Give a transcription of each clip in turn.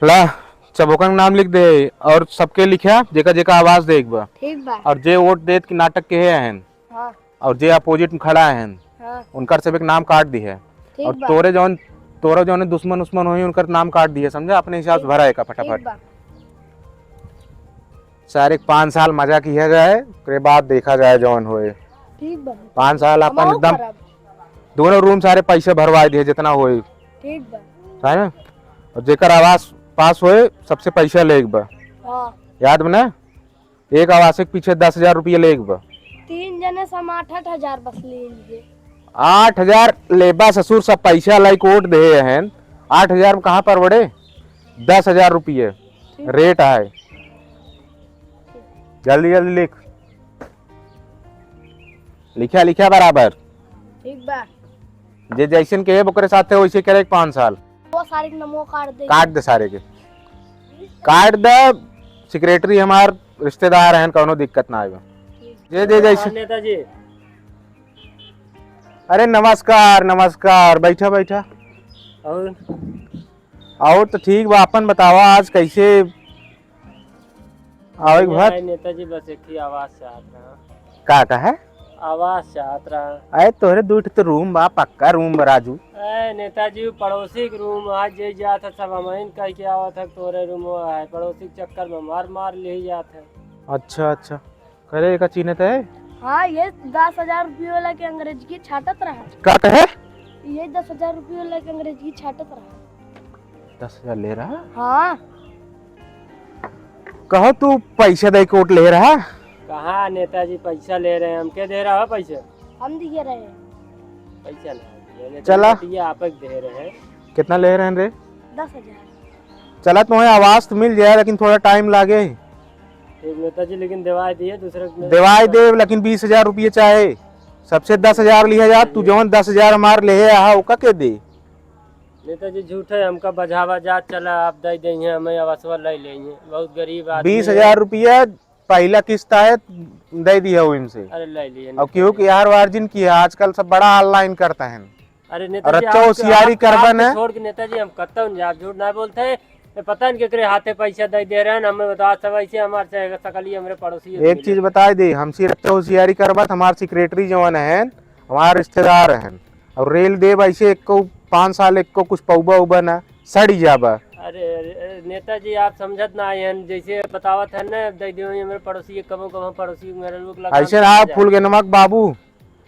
ला चबोकन नाम लिख दे और सबके लिखा जेका जेका आवाज दे एक बार। ठीक बा। और जे वोट देत कि नाटक के हैं हाँ और जे अपोजिट में खड़ा है हाँ उनका सब एक नाम काट दी है। ठीक और बा। तोरे जौन दुश्मन उस्मन हुई उनका नाम काट दिए, समझा? अपने हिसाब से भरा है का ठीक फटाफट। बा। सारे 5 साल मजा किया जाए, उसके बाद देखा जाए जौन होए। ठीक बा। 5 साल अपन हमहू एकदम करब। दोनों रूम सारे पैसे भरवा दिए जितना होए, ठीक बा। समझ? और जेकर आवाज पास होए सबसे पैसा ले एक बा, हाँ याद बना? एक आवास के पीछे 10,000 रुपये ले एक बा। 3 जने सम 8,000 बस ले लीजिए। 8,000 लेबा ससुर सब पैसा लाई कोट दे हैं। 8,000 में कहाँ पर बड़े? 10,000 रुपये रेट है। जल्दी जल्दी लिख, लिखा लिखा बराबर। ठीक बा। जे जैसन के ओकरे साथे वैसे करे 5 साल। वो सारे नमो काट दे। काट दे सारे के, काट दे। सेक्रेटरी हमार रिश्तेदार हैं, कोनो दिक्कत ना आएगा। जे जे जैसे नेताजी। अरे नमस्कार नमस्कार, बैठा बैठा। और तो ठीक बा, अपन बतावा आज कैसे आवे भत? नेताजी बस एक ही आवाज चाहत रहा। का है आवाज चाहत रहा। अरे तोहरे दूठ तो रूम बा, पक्का रूम बा राजू। नेताजी पड़ोसी के रूम आज जे जात है सब हमीन कह के आवत है तोरे रूम है, पड़ोसी के चक्कर में मार मार ले जात है। अच्छा अच्छा, करे का चीनत है। हाँ ये 10,000 रुपये वाला के अंग्रेजी की छाटत रहा। का कहे? ये 10,000 रुपये वाला के अंग्रेजी की छाटत रहा। 10,000 ले रहा? हाँ कहो तू पैसे दे कोट ले रहा? कहाँ नेताजी पैसा ले रहे हैं, हम क्या दे रहा है पैसे? हम दिए रहे। पैसा नहीं चला। ये आप दे रहे हैं। कितना ले रहे हैं रे? 10,000। चला तुम्हें आवाज तो मिल जाए लेकिन थोड़ा टाइम लागे। ठीक नेताजी, लेकिन दवाई दिए दूसरे को दवाई दे लेकिन 20,000 रुपये चाहे। सबसे 10,000 लिया जा, तू जौन 10,000 हमार ले आहा ओका के दे। नेताजी झूठ है, हमका बजावा जा चला आप दे देंगे, हमें अवसर ले लेंगे, बहुत गरीब आदमी 20,000 रुपया पहला किस्त है, दे दिया वो इनसे। अरे ले लिए अब क्योंकि यार वार्जिन किया आजकल सब बड़ा ऑनलाइन करता है। अरे और नेताजी अच्छा होशियारी करबन है। छोड़ के नेताजी हम कत्ता आप झूठ ना बोलते हैं। पता नहीं केकरे हाथे पैसा दे रहे हैं, हमें बता सब ऐसे हमारे सकली हमारे पड़ोसी। एक चीज बता दे, हमसे अच्छा होशियारी करबत हमारे सेक्रेटरी जवान है, हमारे रिश्तेदार हैं। और रेल देव ऐसे एक को 5 साल एक को कुछ पौबा उबा ना सड़ी जाबा। अरे नेताजी आप समझत ना आए हैं, जैसे बतावत है ना दे दियो मेरे पड़ोसी कबो कबो पड़ोसी मेरे लोग लगा ऐसे रहा फूल के नमक बाबू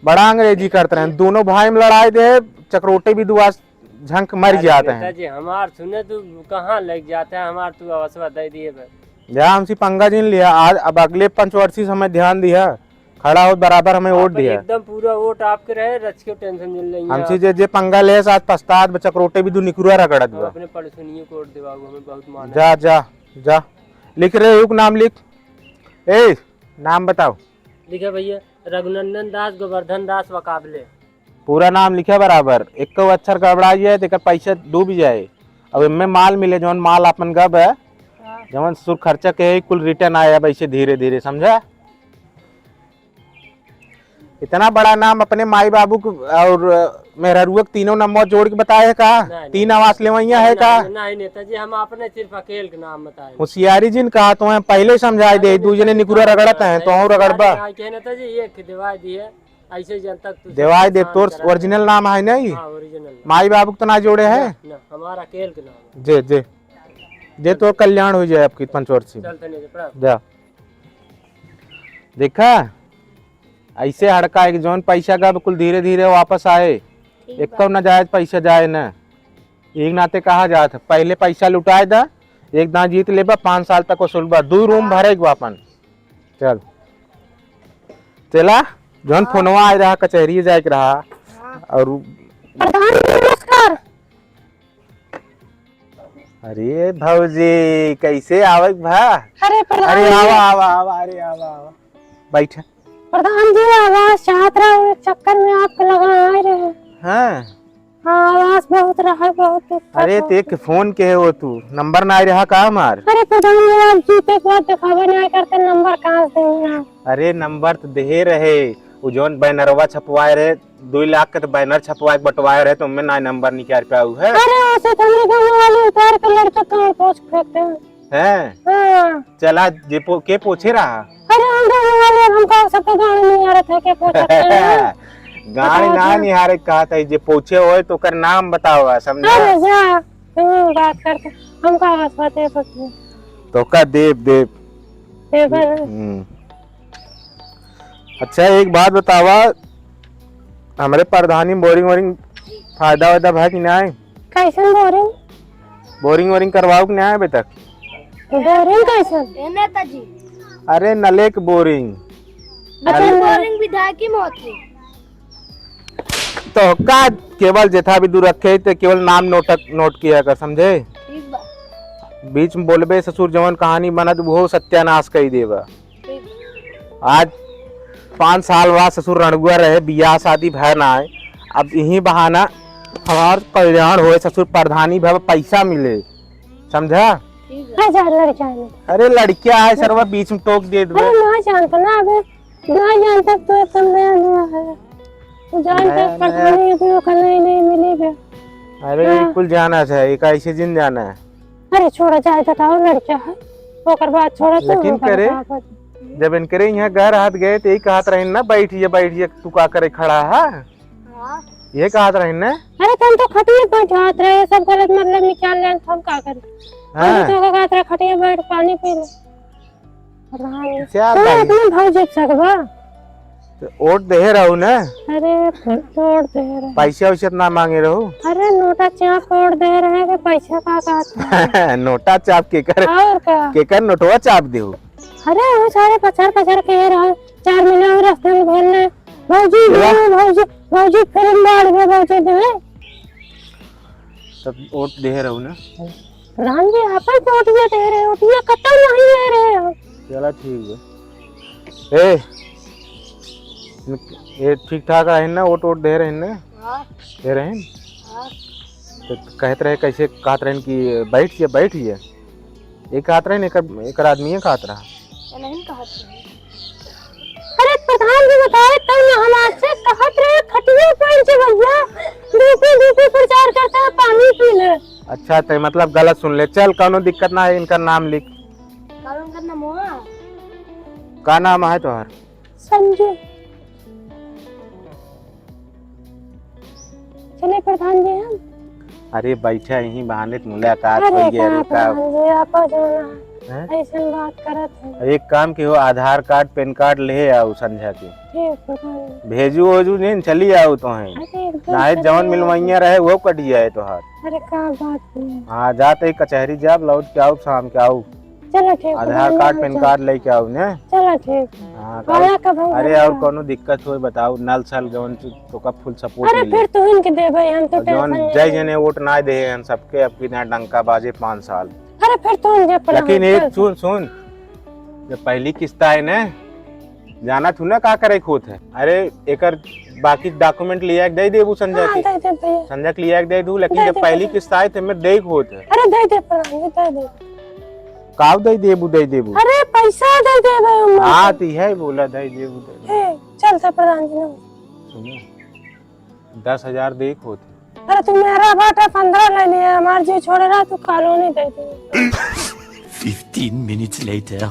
बड़ा अंग्रेजी करते रहे। दोनों भाई में लड़ाई दे, चक्रोटे भी दुआ झंक मर जाते हैं। नेताजी हमार सुने तू कहाँ लग जाता है, हमार तू अवसर दे दिए। जहाँ हमसे पंगा जिन लिया आज, अब अगले 5 वर्ष से हमें ध्यान दिया, खड़ा हो बराबर हमें वोट दिया। एकदम पूरा वोट आपके रहे, रच के टेंशन मिल रही है। हमसे जे पंगा ले आज पछतात चक्रोटे भी दू निकुरा रगड़ हम दिया। अपने पड़ोसियों को वोट दिवाओ, हमें बहुत मान है। जा जा जा, लिख रहे हो नाम लिख। ए नाम बताओ। लिखे भैया, रघुनंदन दास गोवर्धन दास वकाबले। पूरा नाम लिखे बराबर, एक को अक्षर गड़बड़ा जाए तो पैसा डूब जाए। अब इनमें माल मिले जौन माल अपन गब है जवन सुर खर्चा के कुल रिटर्न आया वैसे धीरे धीरे, समझा? इतना बड़ा नाम अपने माई बाबू को और मेहरुआ तीनों नंबर जोड़ के बताए का? 3 आवास लेवैया है का? नहीं नेताजी, हम अपने सिर्फ अकेले के नाम बताए। होशियारी जिन कहा तो है पहले समझाई दे, दूसरे निकुरा रगड़त है तो और रगड़बा। नेताजी ये दिवाई दी है ऐसे जनता देवाई दे, तोर ओरिजिनल नाम है नहीं? ओरिजिनल माई बाबू तो ना जोड़े है ना, हमारा अकेले के नाम। जे जे जे तो कल्याण हो जाए आपकी 5 वर्ष से। चलते नहीं जा देखा ऐसे हड़का एक जौन पैसा का बिल्कुल धीरे धीरे वापस आए। एक तो नाजायज पैसा जाए ना, एक नाते कहा जात पहले पैसा लुटाए दा, एक दां जीत लेबा 5 साल तक वसूलबा, 2 रूम भरे अपन। चल चला जौन फोनवा आए रहा कचहरी जाए के रहा। और नमस्कार। अरे भौजी कैसे आवे भा? अरे अरे आवा आवा आवा, अरे आवा आवा बैठ। प्रधान जी आवाज चाहत रहा हूँ, चक्कर में आपको लगा आ रहे हैं। हाँ हाँ आवाज बहुत रहा है, बहुत। अरे ते फोन के हो तू, नंबर ना रहा का हमार? अरे प्रधान जी आप जीते के बाद दिखावा नहीं करते, नंबर कहाँ से देंगे आप? अरे नंबर तो दे रहे, वो जोन बैनरवा छपवाए रहे 2 लाख के तो बैनर छपवाए बंटवाए रहे तो उनमें ना नंबर निकाल पाऊ है। अरे ऐसे तो हमरे गाँव वाले उतार के लड़का कहाँ पोछ फेंकते हैं। हाँ। चला के पूछे रहा। अरे हम गाँव वाले हमको सबके गाँव नहीं आ रहा था के पूछते हैं। गाड़ी ना निहारे कहा था जे पूछे हो तो कर नाम बताओ समझे। अरे जा बात करते हम कहाँ बातें पूछते तो का देव अच्छा एक बात बतावा हमारे प्रधानी बोरिंग फायदा वायदा भाई कि ना है? कैसे बोरिंग करवाओ कि ना है अभी तक? बोरिंग कैसे नेताजी? अरे नले के बोरिंग बोरिंग विधायक की मौत है। तो का केवल जेठा भी दूर रखे तो केवल नाम नोट किया कर समझे। बीच में बोलबे ससुर जवन कहानी बनत वो सत्यानाश कर देवा। आज 5 साल बाद ससुर रणगुआ रहे बियाह शादी भय ना आए अब यही बहाना हमार कल्याण हो ससुर प्रधानी भव पैसा मिले समझा। अरे लड़किया है सरवा बीच में टोक दे दे। ना जानता ना अबे ना जानता तो जानते प्रधानी को कल नहीं मिली बे। अरे बिल्कुल जाना है एक ऐसे दिन जाना है। अरे छोड़ा जाए तो ताऊ लड़किया है ओकर बाद छोड़ा तो लेकिन करे जब इनकरे यहाँ घर हाथ गए तो यही कहत रहे ना बैठिए तू का करे खड़ा है ये कहत रहे ना। अरे तुम तो खटिया बैठात रहे सब गलत मतलब निकाल ले हम का करे। हम तो कहत रहे खटिया बैठ पानी पी ले तो अपने भाव जीत सकबा तो वोट दे रहू ना। अरे वोट दे रहे पैसा वैसा ना मांगे रहू। अरे नोटा चाप वोट दे रहे के पैसा का कहत नोटा चाप के कर नोटवा चाप देहू। अरे वो सारे पचार के रहा 4 महीना में रास्ते में भेलने भौजी फिल्म बाढ़ में भौजी दे तब वोट दे रहू ना। राम जी आपन वोट दे रहे हो ये कतौ नहीं दे रहे हो। चला ठीक है ये ठीक ठाक है ना वोट दे रहे हैं ना। दे रहे हैं तो कहते रहे कैसे कहते रहे कि बैठिए एक कहते रहे एक आदमी कहत रहा नहीं कहत। अरे प्रधान जी बताए तब ना हम आज से कहत रहे खटिया पंच भैया दूसरे प्रचार करता है पानी पी ले। अच्छा तो मतलब गलत सुन ले चल कोनो दिक्कत ना है इनका नाम लिख। का नाम हुआ? का नाम है तुम्हार? संजू। चले प्रधान जी हम अरे बैठा यही बहाने मुलाकात हो गया ऐसे बात करत है। एक काम के हो आधार कार्ड पैन कार्ड ले आओ संध्या के भेजू ओजू नहीं चली आओ तो है ना जवन मिलवैया रहे वो कट जाए तो हाथ। अरे का बात हाँ जाते कचहरी जाब लौट के आओ शाम के आओ। चलो ठीक आधार कार्ड पैन कार्ड लेके आओ ने। चलो ठीक। हाँ अरे और कोनो दिक्कत हो बताओ नल सल जवन तो का फुल सपोर्ट। अरे फिर तो इनके देबे हम तो जवन जय जने वोट ना दे हम सबके अब बिना डंका बाजे 5 साल। अरे फिर तो लेकिन एक सुन जब पहली किस्त आए ना जाना तू ना का करे खोत है। अरे एकर बाकी डॉक्यूमेंट लिया दे देबू संजय के लिया दे दू लेकिन जब पहली किस्त आए थे मैं दे खोत है। अरे दे दे काव दे देबू अरे पैसा दे देबे। हाँ तो है बोला दे देबू चल तो प्रधान जी सुनो 10,000 दे खोत। अरे तू मेरा बाटा 15 ले लिया हमार जी छोड़ रहा तू कॉलोनी दे दे। 15 minutes later.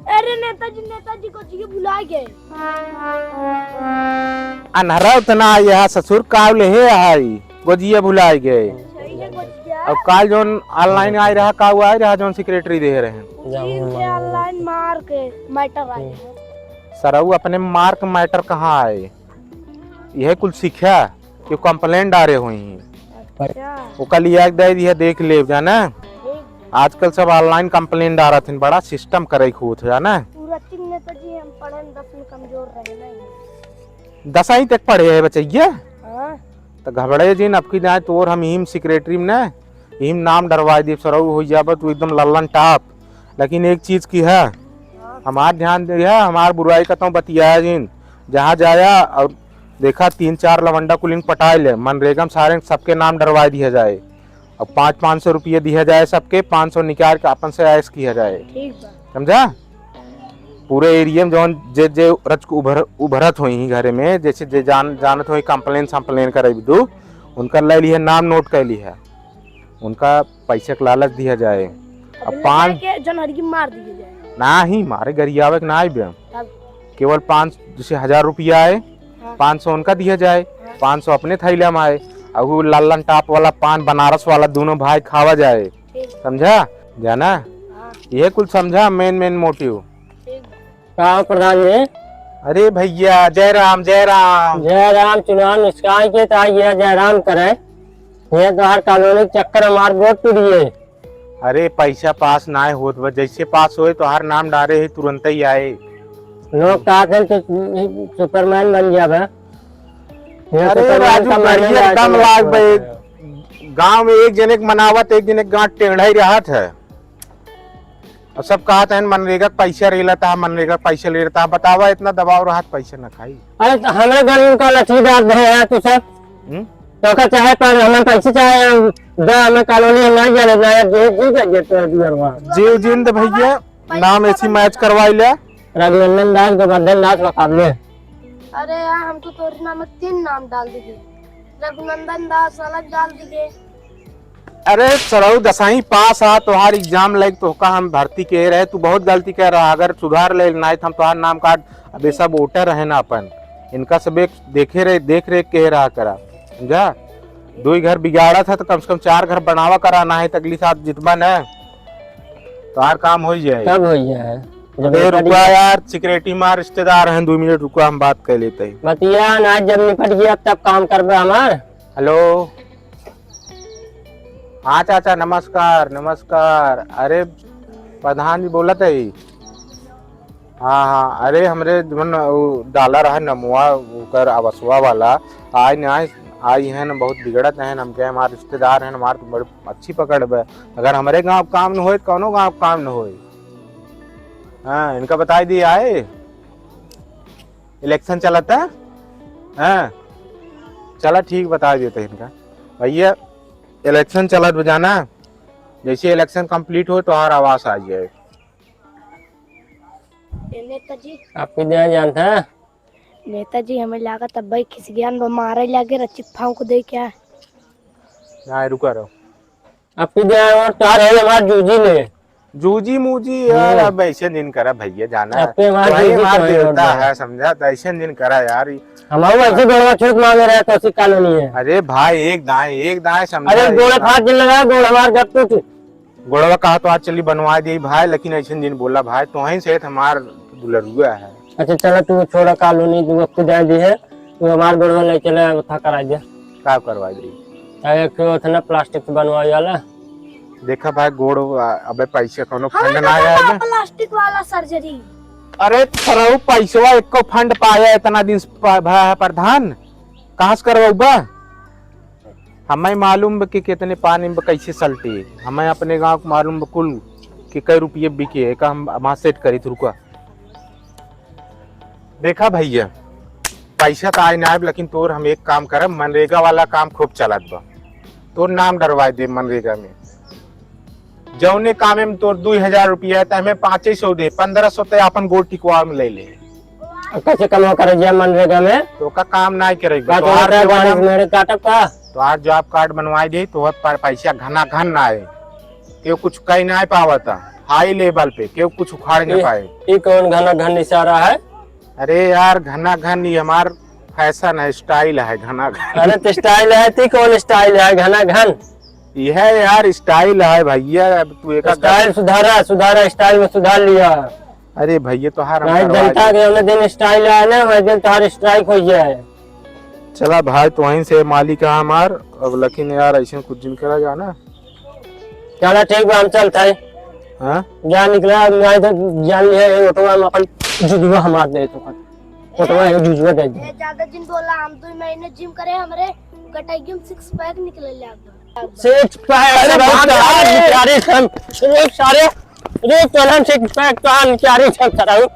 अरे नेताजी को जी भुला गए। अनहरा उतना यहाँ ससुर काव ले आई गोजिया भुलाए गए। अब काल जोन ऑनलाइन आ रहा का हुआ रहा जोन सेक्रेटरी दे रहे हैं ऑनलाइन मार के मैटर आए सरऊ अपने मार्क मैटर कहाँ आए यह कुल सीखा कि कंप्लेंट डाले हुई हैं वो कल दे दिया देख ले जाना। आजकल सब ऑनलाइन कंप्लेंट आ रहा थे बड़ा सिस्टम करे खूत जाना। नेताजी हम पढ़े 10 में कमजोर रहे नहीं 10वीं तक पढ़े है बचैया तो घबड़े जिन अब की जाए तो हम हिम सेक्रेटरी में ना हिम नाम डरवा दी सरऊ हो जाब तू एकदम लल्लन टाप। लेकिन एक चीज की है हमार ध्यान दिया हमार बुराई का तो बतिया जिन जहाँ जाया और देखा 3-4 लवंडा कुलिंग पटाए ले मनरेगा सारे सबके नाम डरवा दिया जाए और 500-500 रुपये दिया जाए सबके 500 निकाल के अपन से ऐश किया जाए समझा। पूरे एरिया में जौन जे जे रच उभरत हुई घरे में, जैसे जे जानत हुई कंप्लेन करे दू, उनका ले ली है, नाम नोट कर ली है, उनका पैसा का लालच दिया जाए। अब 5 जनहरी मार दिए जाए ना ही मारे गरियावे ना आए, केवल 5 जैसे 1000 रुपया आए, 500 उनका दिया जाए, 500 अपने थैले में आए, और वो लालन टाप वाला पान बनारस वाला दोनों भाई खावा जाए, समझा जाना? ये कुल समझा मेन मोटिव। प्रधान जी, अरे भैया जय राम चुनाव निष्काय के ये जय राम करे, ये तो हर कानूनी चक्कर हमार वोट पीड़िए। अरे पैसा पास ना होत बा, जैसे पास होए तो हर नाम डारे ही तुरंत ही आए। लोग कहते हैं तो सुपरमैन बन जावे। अरे राजू बढ़िया दम लाग बे, गांव में एक जने के मनावत, एक जने गांठ टेढ़ा ही रहत है, और सब कहत है मनरेगा पैसा ले लेता है, मनरेगा पैसा ले लेता है। बतावा इतना दबाव रहा पैसा न खाई। अरे तो हमारे गरीब का लचीदार है तू सब, तो का चाहे पर हमें पैसे चाहे हमें कॉलोनी नहीं जाने जीव जिंद भैया नाम ऐसी मैच करवाई ले। रघुनंदन दास गोवर्धन दास मुकाबले। अरे यार हम तो तोरे नाम में 3 नाम डाल दिए, रघुनंदन दास अलग डाल दिए। अरे सरऊ दसाई पास आ, तोहार एग्जाम लग तो का हम भर्ती के रहे, तू बहुत गलती कर रहा, अगर सुधार ले ना हम तोहार नाम काट। अब सब वोटर रहे ना अपन, इनका सब एक देख रेख के रहा करा, समझा? 2 घर बिगाड़ा था तो कम से कम 4 घर बनावा कराना है, अगली साथ जितबा न तोहार काम हो जाए। कब हो जाए? रुका यार, सिक्योरिटी मार रिश्तेदार हैं, 2 मिनट रुका, हम बात कर लेते हैं। बतिया ना जब निपट गया तब काम करबे हमार। हेलो, हाँ चाचा नमस्कार। अरे प्रधान जी बोलत है। हाँ, अरे हमरे डाला रहा नमुआ कर आवासवा वाला, आई है न, बहुत बिगड़त है, हम क्या हमारे रिश्तेदार हैं, हमारे तो बड़ी अच्छी पकड़ है। अगर हमारे गांव काम न हो, कौनो गांव काम न हो। हाँ, इनका बताई दिया है, इलेक्शन चलता है। हाँ चला ठीक, बता देते इनका भैया, इलेक्शन चलत बजाना, जैसे इलेक्शन कंप्लीट हो तो हर आवास आ जाए। नेताजी आपकी दया जानता है नेताजी, हमें लागत अब भाई किसी ज्ञान मारे लगे रच्ची फाऊ को दे क्या ना रुका रहो। आपकी दया और तार है हमार जूजी ने जूजी मूजी यार, अब ऐसे दिन करा भैया जाना आपके वहाँ वही जूजी मार तो देता है। है, समझा? तो ऐसे दिन करा यार। हमारे ऐसे गोड़वा छूट मांगे रहे तो कॉलोनी है। अरे भाई एक दाएं समझा। अरे गोड़े फाट दिन लगा, गोड़ हमार गप टूट गोड़वा कहा तो आज चली बनवा दी भाई, लेकिन ऐसे दिन बोला भाई तो वहीं से हमार दुलरुआ है। अच्छा चलो तू छोड़ा कॉलोनी, तू वक्त दे दी है, तू हमार गोड़वा ले चले उठा करा दे। का करवा दी? एक था ना प्लास्टिक से बनवाई वाला। देखा भाई गोड़, अबे पैसे कोनो फंड ना आया। प्लास्टिक वाला सर्जरी। अरे थरऊ पैसवा एको फंड पाया इतना दिन प्रधान, कहाँ से करवा? हमें मालूम कि कितने पानी में कैसे चलती, हमें अपने गांव को मालूम कुल कि कई रुपये बिके है, हम वहां सेट करी थी। रुका देखा भैया, पैसा तो आए ना, लेकिन तोर हम एक काम करब, मनरेगा वाला काम खूब चलत बा, तोर नाम डरवा दे मनरेगा में। जौने काम में तोर 2000 रुपया है तो हमें 500 दे, 1500 तो अपन गोड़ टिकवा में ले ले। कैसे कमा करे जे मनरेगा में? तो का काम ना करेगा मेरे काटक का तो आज जॉब कार्ड बनवाई दे तो पैसा घन ना आए, क्यों कुछ कहीं ना पावता हाई लेवल पे, क्यों कुछ उखाड़ नहीं पाए। ये कौन घन इशारा है? अरे यार घन ये हमार फैशन है, स्टाइल है घन। अरे तो स्टाइल है, ती कौन स्टाइल है? घन यह यार स्टाइल है भैया। अब तू एक स्टाइल सुधारा स्टाइल में सुधार लिया। अरे भैया तो हर जनता के दिन स्टाइल है ना, वही दिन तुम्हारी स्ट्राइक हो जाए। चला भाई तो वहीं से मालिक है हमार, अब लेकिन यार ऐसे कुछ दिन करा जाना। चला ठीक बा, हम चलते हैं। हाँ जान निकला जान लिया, ऑटोवा में अपन जुजुआ हमार दे तो ऑटोवा है जुजुआ दे दे। ज्यादा दिन बोला, हम 2 महीने जिम करे, हमरे गटाई में 6 पैक निकले लगा। 6 पैक अरे सारे 6 पैक तो हम क्या कराऊं?